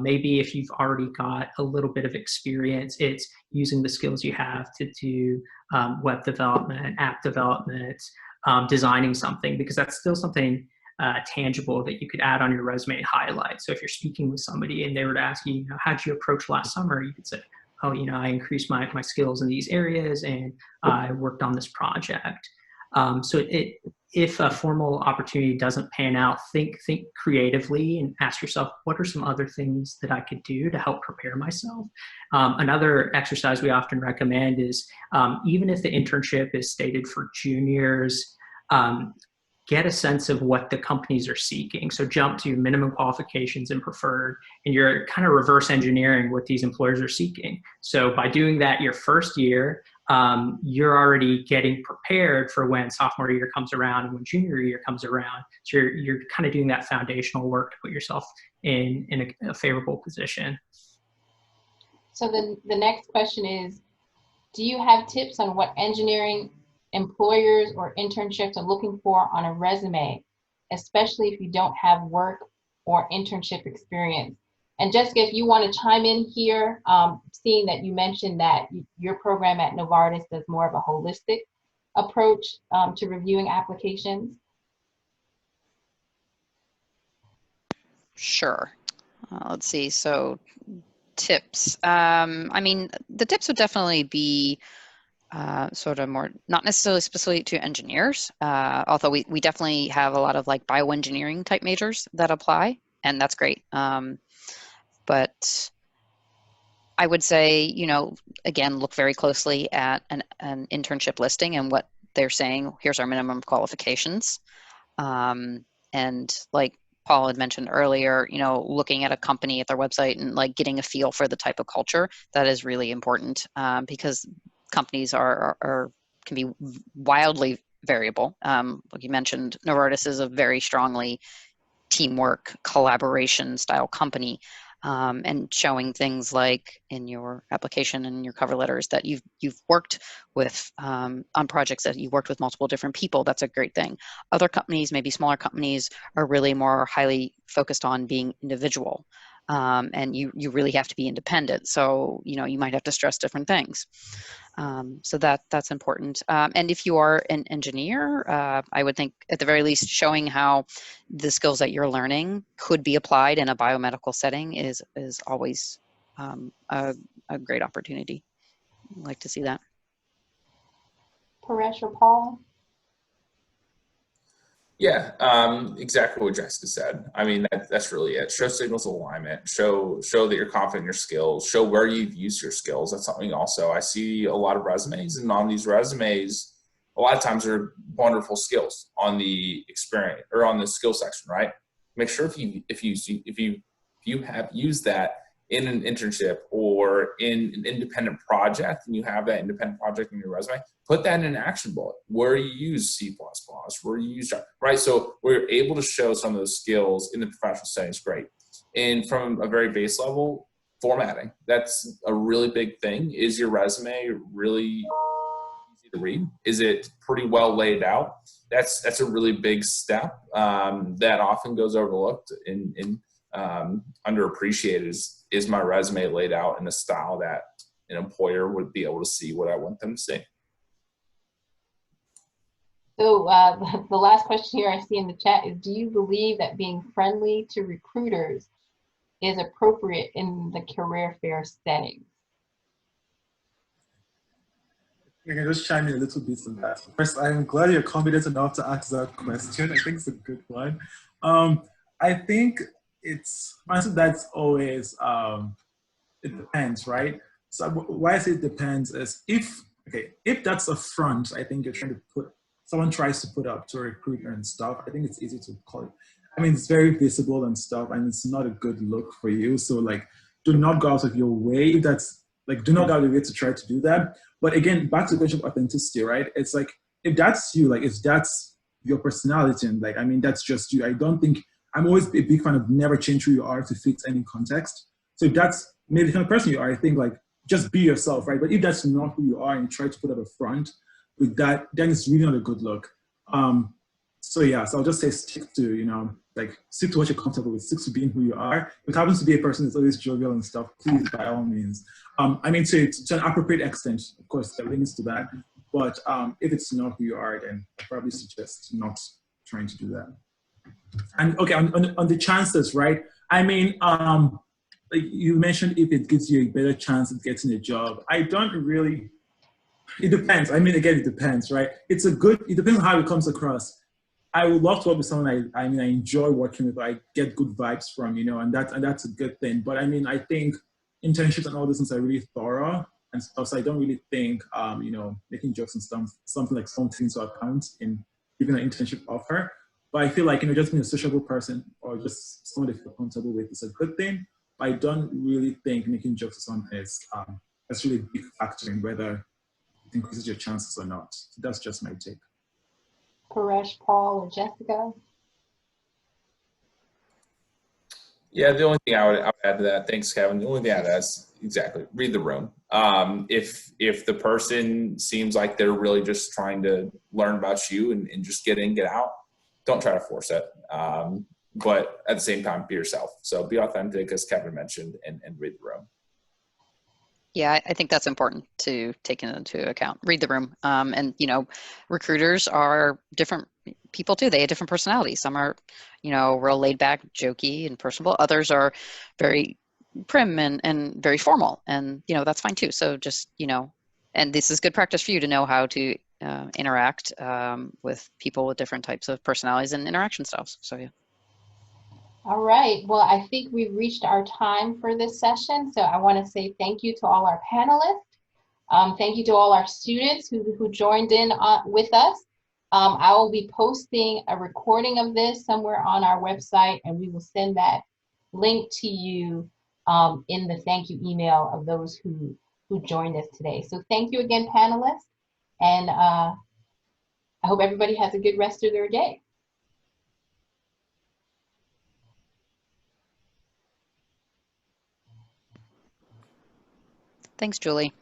S2: Maybe if you've already got a little bit of experience, it's using the skills you have to do web development, app development, designing something, because that's still something tangible that you could add on your resume and highlight. So if you're speaking with somebody and they were to ask you, how'd you approach last summer? You could say, oh, I increased my skills in these areas and I worked on this project. So if a formal opportunity doesn't pan out, think creatively and ask yourself, what are some other things that I could do to help prepare myself? Another exercise we often recommend is even if the internship is stated for juniors, get a sense of what the companies are seeking. So jump to minimum qualifications and preferred, and you're kind of reverse engineering what these employers are seeking. So by doing that your first year, you're already getting prepared for when sophomore year comes around and when junior year comes around. So you're kind of doing that foundational work to put yourself in a favorable position.
S3: So the next question is, do you have tips on what engineering employers or internships are looking for on a resume, especially if you don't have work or internship experience? And Jessica, if you want to chime in here, seeing that you mentioned that your program at Novartis does more of a holistic approach to reviewing applications.
S4: Sure. Let's see. So tips. I mean, the tips would definitely be sort of more, not necessarily specifically to engineers, although we definitely have a lot of like bioengineering type majors that apply, and that's great. But I would say, again, look very closely at an internship listing and what they're saying. Here's our minimum qualifications. And like Paul had mentioned earlier, looking at a company at their website and like getting a feel for the type of culture, that is really important because companies can be wildly variable. Like you mentioned, Novartis is a very strongly teamwork, collaboration style company, and showing things like in your application and your cover letters that you've worked with on projects that you've worked with multiple different people. That's a great thing. Other companies, maybe smaller companies, are really more highly focused on being individual. And you really have to be independent. So, you might have to stress different things. So that's important. And if you are an engineer, I would think at the very least showing how the skills that you're learning could be applied in a biomedical setting is always a great opportunity. I'd like to see that.
S3: Paresh or Paul?
S1: Yeah, exactly what Jessica said. I mean, that's really it. Show signals of alignment. Show that you're confident in your skills. Show where you've used your skills. That's something also I see a lot of resumes, and on these resumes, a lot of times there are wonderful skills on the experience or on the skill section, right? Make sure if you have used that in an internship or in an independent project, and you have that independent project in your resume, put that in an action bullet where you use C++, where you use Java, right? So we're able to show some of those skills in the professional setting is great. And from a very base level, formatting, that's a really big thing. Is your resume really easy to read? Is it pretty well laid out? That's a really big step that often goes overlooked in underappreciated is my resume laid out in a style that an employer would be able to see what I want them to see.
S3: So the last question here I see in the chat is, do you believe that being friendly to recruiters is appropriate in the career fair setting?
S5: I can just chime in a little bit on that. First, I'm glad you're confident enough to ask that question. I think it's a good one. I think my answer that's always, it depends, right? So why I say it depends is if that's a front, I think you're trying to someone tries to put up to a recruiter and stuff, I think it's easy to call it. I mean, it's very visible and stuff, and it's not a good look for you. So like, do not go out of your way. If that's like, do not go out of your way to try to do that. But again, back to the question of authenticity, right? It's like, if that's you, like if that's your personality, and like, I mean, that's just you. I don't think, I'm always a big fan of never change who you are to fit any context. So if that's maybe the kind of person you are, I think like, just be yourself, right? But if that's not who you are and you try to put up a front with that, then it's really not a good look. So yeah, so I'll just say stick to, like stick to what you're comfortable with, stick to being who you are. If it happens to be a person that's always jovial and stuff, please, by all means. I mean, to an appropriate extent, of course, there are limits to that. But if it's not who you are, then I probably suggest not trying to do that. And okay, on the chances, right? I mean, like you mentioned, if it gives you a better chance at getting a job, I don't really. It depends. I mean, again, it depends, right? It depends on how it comes across. I would love to work with someone I enjoy working with, I get good vibes from, and that's a good thing. But I mean, I think internships and all these things are really thorough and stuff. So I don't really think, making jokes and stuff, something like something to account in giving an internship offer. But I feel like, just being a sociable person or just someone that you're comfortable with is a good thing. But I don't really think making jokes or something is that's really a big factor in whether it increases your chances or not. So that's just my take.
S3: Paresh, Paul, or Jessica?
S1: Yeah, the only thing I would add to that, thanks, Kevin. The only thing I'd add is exactly read the room. If the person seems like they're really just trying to learn about you and just get in, get out, don't try to force it. But at the same time, be yourself. So be authentic, as Kevin mentioned, and read the room.
S4: Yeah, I think that's important to take into account. Read the room. And, recruiters are different people too. They have different personalities. Some are, real laid back, jokey and personable. Others are very prim and very formal. And, that's fine too. So just, and this is good practice for you to know how to interact with people with different types of personalities and interaction styles. So, yeah.
S3: All right. Well, I think we've reached our time for this session. So I want to say thank you to all our panelists. Thank you to all our students who joined in with us. I will be posting a recording of this somewhere on our website, and we will send that link to you in the thank you email of those who joined us today. So thank you again, panelists. And I hope everybody has a good rest of their day.
S4: Thanks, Julie.